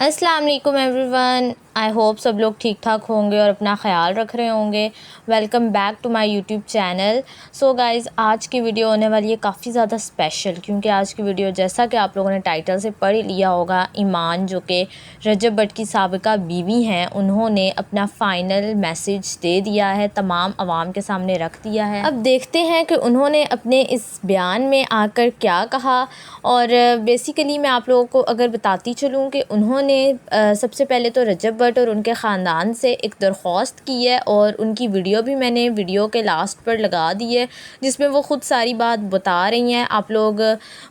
अस्सलाम वालेकुम everyone. I hope सब लोग ठीक ठाक होंगे और अपना ख़्याल रख रहे होंगे। Welcome back to my YouTube channel. So guys, आज की वीडियो होने वाली है काफ़ी ज़्यादा स्पेशल, क्योंकि आज की वीडियो जैसा कि आप लोगों ने टाइटल से पढ़ लिया होगा, ईमान जो कि रजब भट्ट की साबिका बीवी हैं, उन्होंने अपना फ़ाइनल मैसेज दे दिया है, तमाम आवाम के सामने रख दिया है। अब देखते हैं कि उन्होंने अपने इस बयान में आकर क्या कहा। और बेसिकली मैं आप लोगों को अगर बताती चलूँ कि उन्होंने सबसे पहले तो रजब भट्ट और उनके ख़ानदान से एक दरख्वास्त की है, और उनकी वीडियो भी मैंने वीडियो के लास्ट पर लगा दी है, जिसमें वो ख़ुद सारी बात बता रही हैं। आप लोग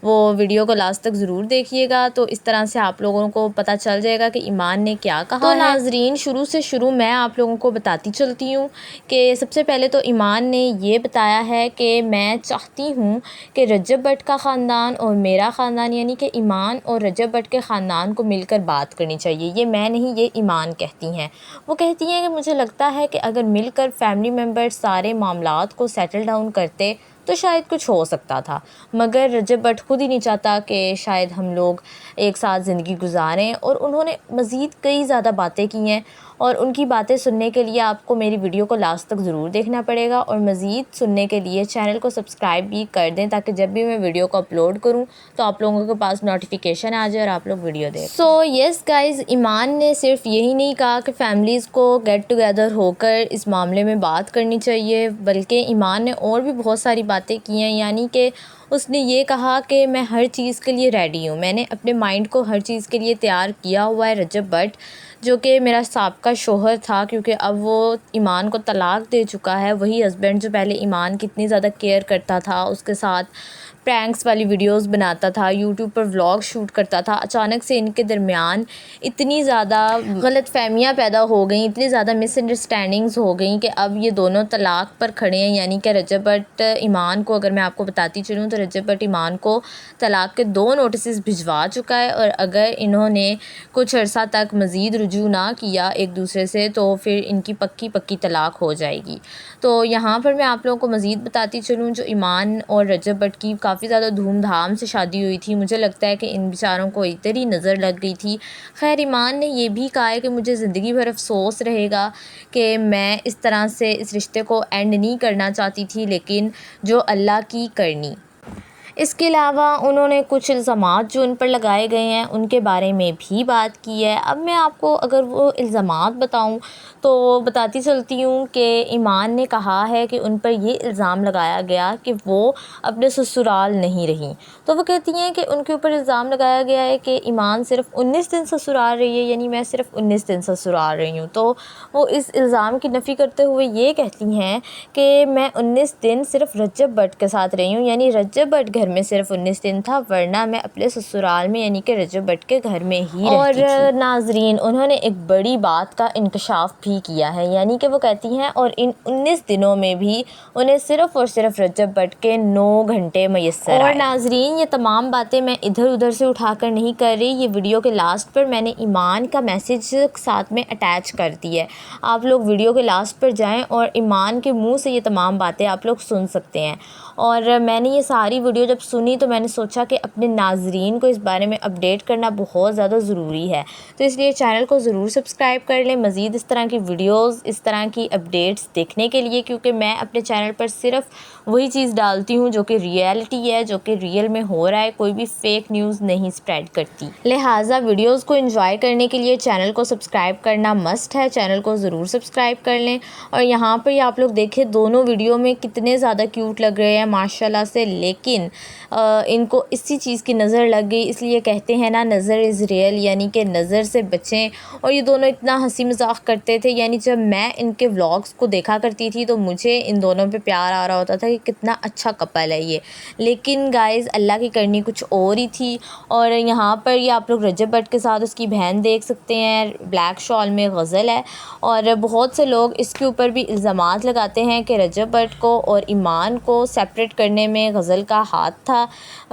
वो वीडियो को लास्ट तक ज़रूर देखिएगा, तो इस तरह से आप लोगों को पता चल जाएगा कि ईमान ने क्या कहा तो है। नाज़रीन, शुरू मैं आप लोगों को बताती चलती हूँ कि सबसे पहले तो ईमान ने ये बताया है कि मैं चाहती हूँ कि रजब भट्ट का ख़ानदान और मेरा ख़ानदान, यानी कि ईमान और रजब भट्ट के ख़ानदान को मिलकर बात करनी चाहिए। ये मैं नहीं, ये ईमान कहती हैं। वो कहती हैं कि मुझे लगता है कि अगर मिलकर फैमिली मेम्बर्स सारे मामलात को सेटल डाउन करते तो शायद कुछ हो सकता था, मगर रजब भट्ट खुद ही नहीं चाहता कि शायद हम लोग एक साथ ज़िंदगी गुजारें। और उन्होंने मज़ीद कई ज़्यादा बातें की हैं, और उनकी बातें सुनने के लिए आपको मेरी वीडियो को लास्ट तक ज़रूर देखना पड़ेगा, और मज़ीद सुनने के लिए चैनल को सब्सक्राइब भी कर दें, ताकि जब भी मैं वीडियो को अपलोड करूं तो आप लोगों के पास नोटिफिकेशन आ जाए और आप लोग वीडियो देखें। सो यस गाइज़, ईमान ने सिर्फ यही नहीं कहा कि फ़ैमिलीज़ को गेट टुगेदर होकर इस मामले में बात करनी चाहिए, बल्कि ईमान ने और भी बहुत सारी बातें की हैं। यानी कि उसने ये कहा कि मैं हर चीज़ के लिए रेडी हूँ, मैंने अपने माइंड को हर चीज़ के लिए तैयार किया हुआ है। रजब भट्ट जो कि मेरा साबका शोहर था, क्योंकि अब वो ईमान को तलाक दे चुका है, वही हस्बैंड जो पहले ईमान की इतनी ज़्यादा केयर करता था, उसके साथ प्रैंक्स वाली वीडियोस बनाता था, यूट्यूब पर व्लॉग शूट करता था, अचानक से इनके दरमियान इतनी ज़्यादा गलतफहमियाँ पैदा हो गई, इतनी ज़्यादा मिसअंडरस्टैंडिंग्स हो गई कि अब ये दोनों तलाक पर खड़े हैं। यानी कि रजब भट्ट ईमान को, अगर मैं आपको बताती चलूँ तो रजब भट्ट ईमान को तलाक के 2 नोटिस भिजवा चुका है, और अगर इन्होंने कुछ अर्सा तक मज़ीद रुजू ना किया एक दूसरे से तो फिर इनकी पक्की तलाक हो जाएगी। तो यहाँ पर मैं आप लोगों को मज़ीद बताती चलूँ, जो ईमान और रजब भट्ट की काफ़ी ज़्यादा धूमधाम से शादी हुई थी, मुझे लगता है कि इन बेचारों को इधर ही नज़र लग गई थी। खैर, ईमान ने ये भी कहा है कि मुझे ज़िंदगी भर अफसोस रहेगा कि मैं इस तरह से इस रिश्ते को एंड नहीं करना चाहती थी, लेकिन जो अल्लाह की करनी। इसके अलावा उन्होंने कुछ इल्ज़ामात जो उन पर लगाए गए हैं उनके बारे में भी बात की है। अब मैं आपको अगर वो इल्ज़ामात बताऊं तो बताती चलती हूँ कि ईमान ने कहा है कि उन पर ये इल्ज़ाम लगाया गया कि वो अपने ससुराल नहीं रहीं। तो वो कहती हैं कि उनके ऊपर इल्ज़ाम लगाया गया है कि ईमान सिर्फ़ 19 दिन ससुराल रही है, यानी मैं सिर्फ़ 19 दिन ससुराल रही हूँ। तो वो इस इल्ज़ाम की नफ़ी करते हुए ये कहती हैं कि मैं 19 दिन सिर्फ़ रजब भट्ट के साथ रही हूँ, यानी रजब भट्ट घर में सिर्फ 19 दिन था, वरना मैं अपने ससुराल में यानी कि रजब भट्ट के घर में ही रहती थी। और नाजरीन, उन्होंने एक बड़ी बात का इंकशाफ भी किया है, यानी कि वो कहती हैं और इन 19 दिनों में भी उन्हें सिर्फ और सिर्फ रजब भट्ट के 9 घंटे मैसर आए। और नाजरीन, ये तमाम बातें मैं इधर उधर से उठाकर नहीं कर रही, ये वीडियो के लास्ट पर मैंने ईमान का मैसेज साथ में अटैच कर दी है। आप लोग वीडियो के लास्ट पर जाएँ और ईमान के मुँह से ये तमाम बातें आप लोग सुन सकते हैं। और मैंने ये सारी वीडियो जब सुनी तो मैंने सोचा कि अपने नाजरीन को इस बारे में अपडेट करना बहुत ज़्यादा ज़रूरी है, तो इसलिए चैनल को ज़रूर सब्सक्राइब कर लें मज़ीद इस तरह की वीडियोस, इस तरह की अपडेट्स देखने के लिए, क्योंकि मैं अपने चैनल पर सिर्फ वही चीज़ डालती हूँ जो कि रियलिटी है, जो कि रियल में हो रहा है, कोई भी फेक न्यूज़ नहीं स्प्रेड करती। लिहाजा वीडियोज़ को एंजॉय करने के लिए चैनल को सब्सक्राइब करना मस्ट है, चैनल को ज़रूर सब्सक्राइब कर लें। और यहाँ पर आप लोग देखें, दोनों वीडियो में कितने ज़्यादा क्यूट लग रहे हैं माशाल्लाह से, लेकिन इनको इसी चीज़ की नज़र लग गई। इसलिए कहते हैं ना, नज़र इज़ रियल, यानी कि नज़र से बचें। और ये दोनों इतना हंसी मजाक करते थे, यानी जब मैं इनके व्लॉग्स को देखा करती थी तो मुझे इन दोनों पे प्यार आ रहा होता था कि कितना अच्छा कपल है ये। लेकिन गाइज़, अल्लाह की करनी कुछ और ही थी। और यहाँ पर ये आप लोग रजब भट्ट के साथ उसकी बहन देख सकते हैं, ब्लैक शॉल में गज़ल है। और बहुत से लोग इसके ऊपर भी इल्ज़ामात लगाते हैं कि रजब भट्ट को और ईमान को सेपरेट सेपरेट करने में गज़ल का हाथ था।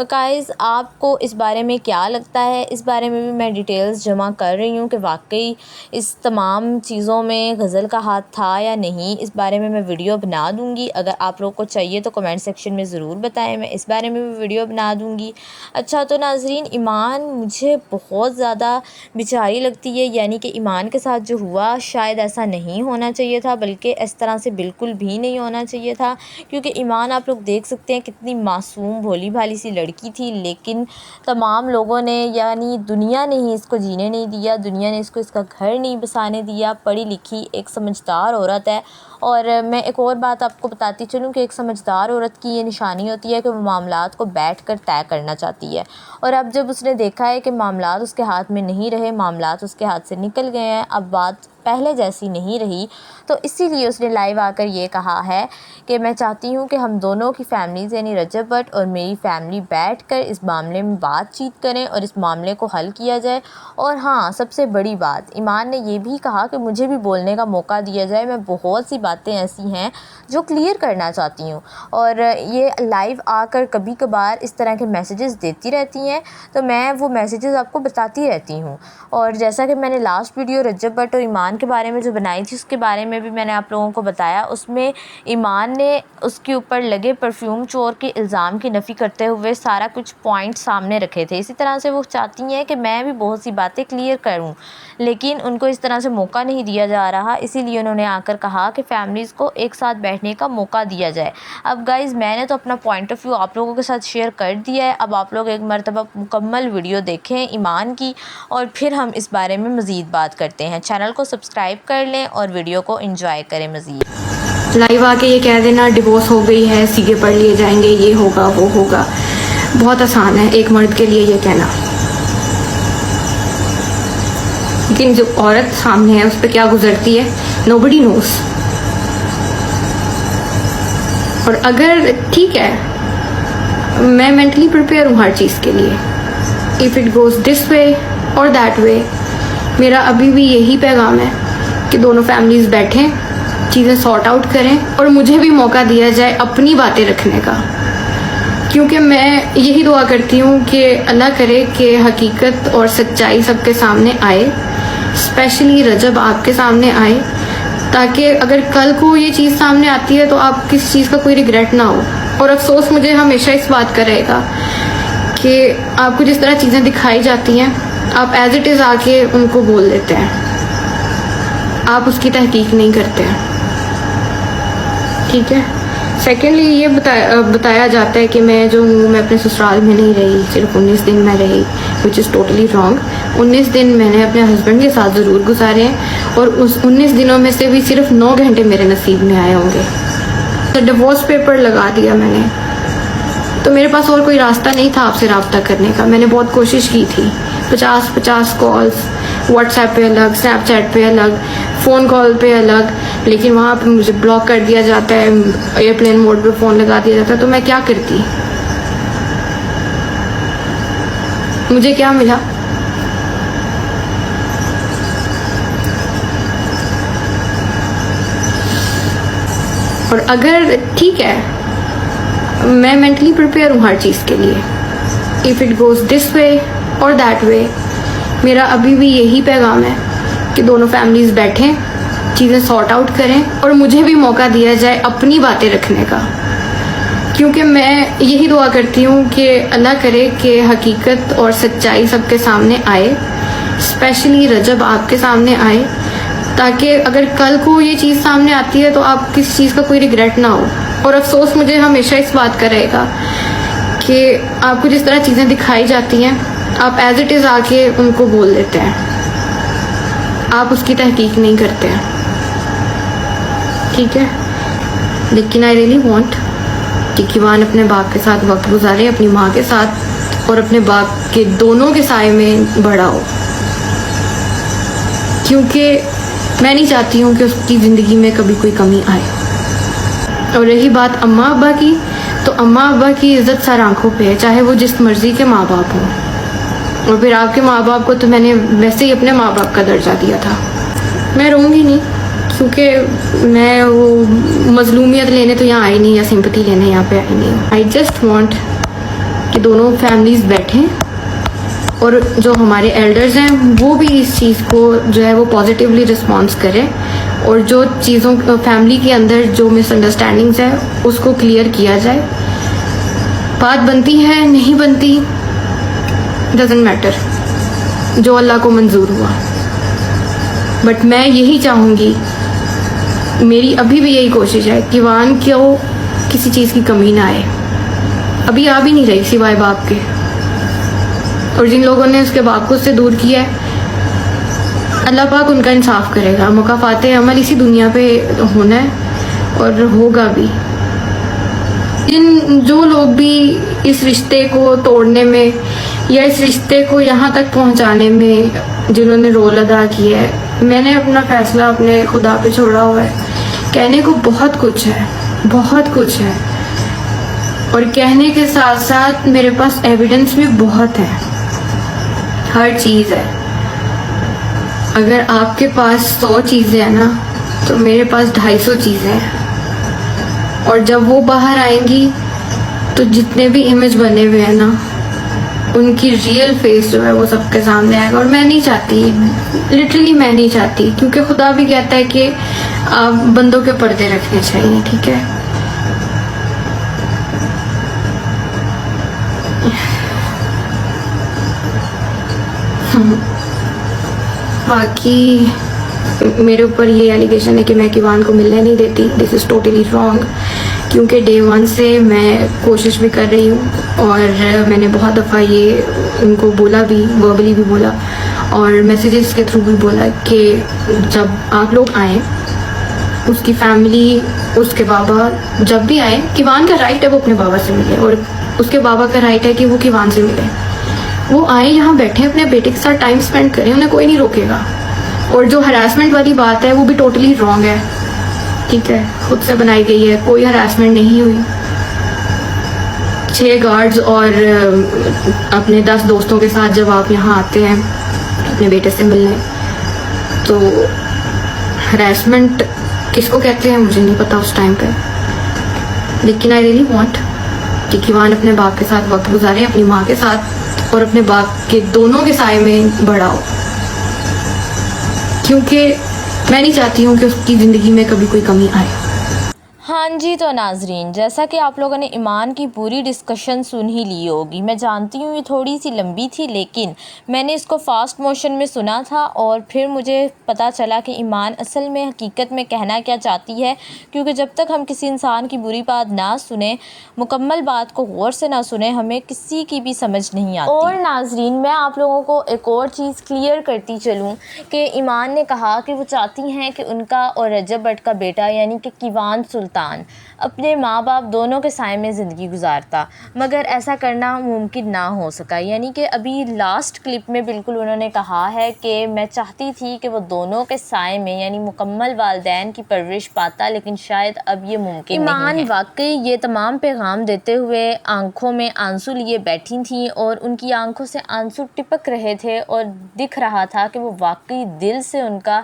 गाइस, आपको इस बारे में क्या लगता है? इस बारे में भी मैं डिटेल्स जमा कर रही हूँ कि वाकई इस तमाम चीज़ों में गज़ल का हाथ था या नहीं। इस बारे में मैं वीडियो बना दूँगी। अगर आप लोग को चाहिए तो कमेंट सेक्शन में ज़रूर बताएं, मैं इस बारे में भी वीडियो बना दूँगी। अच्छा, तो नाज़रीन, ईमान मुझे बहुत ज़्यादा बेचारी लगती है। यानी कि ईमान के साथ जो हुआ शायद ऐसा नहीं होना चाहिए था, बल्कि इस तरह से बिल्कुल भी नहीं होना चाहिए था। क्योंकि ईमान आप लोग देख सकते हैं कितनी मासूम भोली भाली सी लड़की थी, लेकिन तमाम लोगों ने यानी दुनिया ने ही इसको जीने नहीं दिया, दुनिया ने इसको इसका घर नहीं बसाने दिया। पढ़ी लिखी एक समझदार औरत है। और मैं एक और बात आपको बताती चलूँ कि एक समझदार औरत की ये निशानी होती है कि वो मामलात को बैठकर तय करना चाहती है। और अब जब उसने देखा है कि मामलात उसके हाथ में नहीं रहे, मामलात उसके हाथ से निकल गए हैं, अब बात पहले जैसी नहीं रही, तो इसीलिए उसने लाइव आकर ये कहा है कि मैं चाहती हूँ कि हम दोनों की फैमिलीज़ यानी रजब भट्ट और मेरी फैमिली बैठकर इस मामले में बातचीत करें और इस मामले को हल किया जाए। और हाँ, सबसे बड़ी बात, ईमान ने ये भी कहा कि मुझे भी बोलने का मौका दिया जाए। मैं बहुत सी बातें ऐसी हैं जो क्लियर करना चाहती हूँ, और ये लाइव आकर कभी कभार इस तरह के मैसेजेस देती रहती हैं, तो मैं वो मैसेजेस आपको बताती रहती हूँ। और जैसा कि मैंने लास्ट वीडियो रजब भट्ट और ईमान के बारे में जो बनाई थी, उसके बारे में भी मैंने आप लोगों को बताया। उसमें ईमान ने उसके ऊपर लगे परफ्यूम चोर के इल्ज़ाम की नफ़ी करते हुए सारा कुछ पॉइंट सामने रखे थे। इसी तरह से वो चाहती हैं कि मैं भी बहुत सी बातें क्लियर करूं, लेकिन उनको इस तरह से मौका नहीं दिया जा रहा। इसीलिए उन्होंने आकर कहा कि फैमिलीज़ को एक साथ बैठने का मौका दिया जाए। अब गाइज़, मैंने तो अपना पॉइंट ऑफ व्यू आप लोगों के साथ शेयर कर दिया है। अब आप लोग एक मरतबा मुकम्मल वीडियो देखें ईमान की, और फिर हम इस बारे में मज़ीद बात करते हैं। चैनल को सब्सक्राइब कर लें और वीडियो को एंजॉय करें मज़ीद। लाइव आके ये कह देना डिवोर्स हो गई है, सीगे पढ़ लिए जाएंगे, ये होगा वो होगा, बहुत आसान है एक मर्द के लिए ये कहना। लेकिन जो औरत सामने है उस पर क्या गुजरती है, नोबडी नोस। और अगर ठीक है, मैं मेंटली प्रिपेयर हूँ हर चीज़ के लिए। If it goes this way और दैट वे, मेरा अभी भी यही पैगाम है कि दोनों फैमिलीज़ बैठें, चीज़ें सॉर्ट आउट करें, और मुझे भी मौका दिया जाए अपनी बातें रखने का। क्योंकि मैं यही दुआ करती हूँ कि अल्लाह करे कि हकीकत और सच्चाई सबके सामने आए, स्पेशली रजब आपके सामने आए, ताकि अगर कल को ये चीज़ सामने आती है तो आप किस चीज़ का कोई रिग्रेट ना हो। और अफसोस मुझे हमेशा इस बात का रहेगा कि आपको जिस तरह चीज़ें दिखाई जाती हैं, आप एज इट इज़ आके उनको बोल देते हैं, आप उसकी तहकीक नहीं करते हैं। ठीक है। सेकेंडली ये बताया जाता है कि मैं जो हूँ, मैं अपने ससुराल में नहीं रही, सिर्फ 19 दिन मैं रही, विच इज़ टोटली रॉन्ग। 19 दिन मैंने अपने हस्बैंड के साथ ज़रूर गुजारे हैं, और उस 19 दिनों में से भी सिर्फ 9 घंटे मेरे नसीब में आए होंगे। तो डिवोर्स पेपर लगा दिया मैंने, तो मेरे पास और कोई रास्ता नहीं था आपसे रब्ता करने का। मैंने बहुत कोशिश की थी, 50 कॉल्स, व्हाट्सएप पे अलग, स्नैपचैट पे अलग, फ़ोन कॉल पे अलग, लेकिन वहाँ पे मुझे ब्लॉक कर दिया जाता है, एयरप्लेन मोड पे फ़ोन लगा दिया जाता है। तो मैं क्या करती, मुझे क्या मिला? और अगर ठीक है, मैं मेंटली प्रिपेयर हूँ हर चीज़ के लिए। If it goes this way और दैट वे, मेरा अभी भी यही पैगाम है कि दोनों फैमिलीज़ बैठें, चीज़ें सॉर्ट आउट करें, और मुझे भी मौका दिया जाए अपनी बातें रखने का। क्योंकि मैं यही दुआ करती हूँ कि अल्लाह करे कि हकीकत और सच्चाई सबके सामने आए, स्पेशली रजब आपके सामने आए, ताकि अगर कल को ये चीज़ सामने आती है तो आप किस चीज़ का कोई रिग्रेट ना हो। और अफसोस मुझे हमेशा इस बात का रहेगा कि आपको जिस तरह चीज़ें दिखाई जाती हैं, आप एज इट इज़ आके उनको बोल देते हैं, आप उसकी तहकीक नहीं करते हैं। ठीक है। लेकिन आई रियली वॉन्ट कि ईमान अपने बाप के साथ वक्त गुजारे, अपनी माँ के साथ, और अपने बाप के दोनों के साए में बड़ा हो। क्योंकि मैं नहीं चाहती हूँ कि उसकी ज़िंदगी में कभी कोई कमी आए। और रही बात अम्मा अब्बा की, तो अम्मा अब्बा की इज़्ज़त सर आँखों पे है, चाहे वो जिस मर्ज़ी के माँ बाप हों। और फिर आपके माँ बाप को तो मैंने वैसे ही अपने माँ बाप का दर्जा दिया था। मैं रहूँगी नहीं, क्योंकि मैं वो मजलूमियत लेने तो यहाँ आई नहीं, या सिंपैथी लेने यहाँ पे आई नहीं। आई जस्ट वांट कि दोनों फैमिलीज़ बैठें और जो हमारे एल्डर्स हैं वो भी इस चीज़ को जो है वो पॉजिटिवली रिस्पॉन्स करें, और जो चीज़ों फैमिली के अंदर जो मिसअंडरस्टैंडिंग्स है उसको क्लियर किया जाए। बात बनती है नहीं बनती डजेंट मैटर, जो अल्लाह को मंजूर हुआ। बट मैं यही चाहूँगी, मेरी अभी भी यही कोशिश है कि वान को किसी चीज़ की कमी ना आए। अभी आ भी नहीं रही सिवाय बाप के, और जिन लोगों ने उसके बाप को उससे दूर किया है, अल्लाह पाक उनका इंसाफ करेगा। मुकाफ़ाते अमल इसी दुनिया पे होना है और होगा भी। जो लोग भी इस रिश्ते को तोड़ने में या इस रिश्ते को यहाँ तक पहुँचाने में जिन्होंने रोल अदा किया है, मैंने अपना फैसला अपने खुदा पे छोड़ा हुआ है। कहने को बहुत कुछ है, बहुत कुछ है, और कहने के साथ साथ मेरे पास एविडेंस भी बहुत है, हर चीज़ है। अगर आपके पास 100 चीज़ें हैं ना, तो मेरे पास 250 चीज़ें हैं, और जब वो बाहर आएंगी तो जितने भी इमेज बने हुए हैं ना, उनकी रियल फेस जो है वो सबके सामने आएगा। और मैं नहीं चाहती, लिटरली मैं नहीं चाहती, क्योंकि खुदा भी कहता है कि आप बंदों के पर्दे रखने चाहिए, ठीक है। बाकी मेरे ऊपर ये एलिगेशन है कि मैं किवान को मिलने नहीं देती, दिस इज़ टोटली रॉन्ग, क्योंकि डे 1 से मैं कोशिश भी कर रही हूँ, और मैंने बहुत दफ़ा ये उनको बोला भी, वर्बली भी बोला और मैसेजेस के थ्रू भी बोला कि जब आप लोग आएँ, उसकी फैमिली, उसके बाबा जब भी आए, किवान का राइट है वो अपने बाबा से मिले, और उसके बाबा का राइट है कि वो किवान से मिले। वो आए, यहाँ बैठे, अपने बेटे के साथ टाइम स्पेंड करें, उन्हें कोई नहीं रोकेगा। और जो हरासमेंट वाली बात है वो भी टोटली रॉन्ग है, ठीक है, खुद से बनाई गई है, कोई हरासमेंट नहीं हुई। 6 गार्ड्स और अपने 10 दोस्तों के साथ जब आप यहाँ आते हैं अपने बेटे से मिलने, तो हरासमेंट किसको कहते हैं मुझे नहीं पता उस टाइम पे, लेकिन आई रियली वांट कि किवान अपने बाप के साथ वक्त गुजारे, अपनी माँ के साथ, और अपने बाप के दोनों के साए में बड़ा हो, क्योंकि मैं नहीं चाहती हूँ कि उसकी ज़िंदगी में कभी कोई कमी आए। हाँ जी, तो नाजरीन, जैसा कि आप लोगों ने ईमान की पूरी डिस्कशन सुन ही ली होगी। मैं जानती हूँ ये थोड़ी सी लंबी थी, लेकिन मैंने इसको फ़ास्ट मोशन में सुना था और फिर मुझे पता चला कि ईमान असल में हकीकत में कहना क्या चाहती है, क्योंकि जब तक हम किसी इंसान की बुरी बात ना सुने, मुकम्मल बात को गौर से ना सुने, हमें किसी की भी समझ नहीं आती। और नाजरीन, मैं आप लोगों को एक और चीज़ क्लियर करती चलूँ कि ईमान ने कहा कि वो चाहती हैं कि उनका और रजब भट्ट का बेटा यानी कि किवान सुल्तान अपने माँ बाप दोनों के साए में ज़िंदगी गुजारता, मगर ऐसा करना मुमकिन ना हो सका। यानी कि अभी लास्ट क्लिप में बिल्कुल उन्होंने कहा है कि मैं चाहती थी कि वो दोनों के साए में यानी मुकम्मल वालिदैन की परवरिश पाता, लेकिन शायद अब ये मुमकिन नहीं है। वाकई ये तमाम पैगाम देते हुए आंखों में आंसू लिए बैठी थी, और उनकी आंखों से आंसू टिपक रहे थे, और दिख रहा था कि वो वाकई दिल से उनका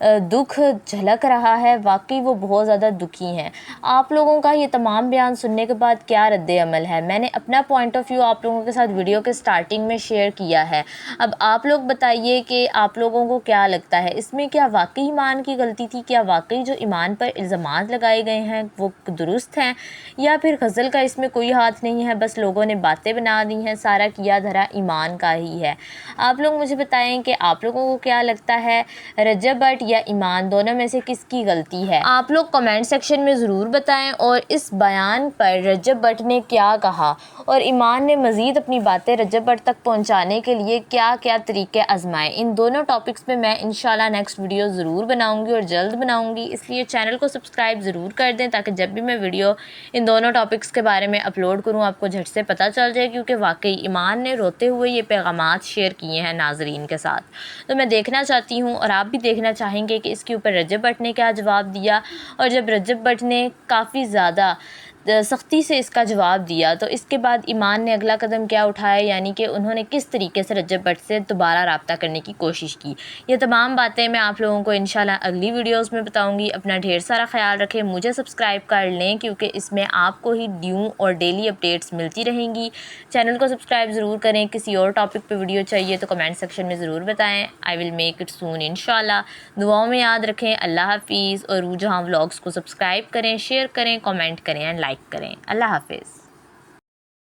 दुख झलक रहा है, वाकई वो बहुत ज़्यादा दुखी हैं। आप लोगों का ये तमाम बयान सुनने के बाद क्या रद्द अमल है? मैंने अपना पॉइंट ऑफ व्यू आप लोगों के साथ वीडियो के स्टार्टिंग में शेयर किया है। अब आप लोग बताइए कि आप लोगों को क्या लगता है, इसमें क्या वाकई ईमान की गलती थी? क्या वाकई जो ईमान पर इल्ज़ामात लगाए गए हैं वो दुरुस्त हैं, या फिर गज़ल का इसमें कोई हाथ नहीं है, बस लोगों ने बातें बना दी हैं, सारा किया धरा ईमान का ही है? आप लोग मुझे बताएं कि आप लोगों को क्या लगता है, रजब भट्ट या ईमान दोनों में से किसकी गलती है? आप लोग कमेंट सेक्शन में ज़रूर बताएं। और इस बयान पर रजब भट्ट ने क्या कहा, और ईमान ने मज़ीद अपनी बातें रजब भट्ट तक पहुंचाने के लिए क्या क्या तरीके आजमाए, इन दोनों टॉपिक्स पे मैं इंशाल्लाह नेक्स्ट वीडियो ज़रूर बनाऊंगी और जल्द बनाऊंगी। इसलिए चैनल को सब्सक्राइब ज़रूर कर दें, ताकि जब भी मैं वीडियो इन दोनों टॉपिक्स के बारे में अपलोड करूँ आपको झट से पता चल जाए, क्योंकि वाकई ईमान ने रोते हुए ये पैगामात शेयर किए हैं नाजरीन के साथ। तो मैं देखना चाहती हूँ और आप भी देखना चाहेंगे कि इसके ऊपर रजब भट्ट ने क्या जवाब दिया। और जब रजब भट्ट ने काफ़ी ज़्यादा सख्ती से इसका जवाब दिया। तो इसके बाद ईमान ने अगला कदम क्या उठाया, यानी कि उन्होंने किस तरीके से रजब भट्ट से दोबारा रब्ता करने की कोशिश की। ये तमाम बातें मैं आप लोगों को इंशाल्लाह अगली वीडियोस में बताऊंगी। अपना ढेर सारा ख्याल रखें, मुझे सब्सक्राइब कर लें क्योंकि इसमें आपको ही ड्यू और डेली अपडेट्स मिलती रहेंगी। चैनल को सब्सक्राइब ज़रूर करें। किसी और टॉपिक पे वीडियो चाहिए तो कमेंट सेक्शन में ज़रूर बताएं। आई विल मेक इट सून इंशाल्लाह। दुआओं में याद रखें। अल्लाह हाफिज़। और रूह जहां व्लॉग्स को सब्सक्राइब करें, शेयर करें, कमेंट करें एंड लाइक करें। अल्लाह हाफिज़।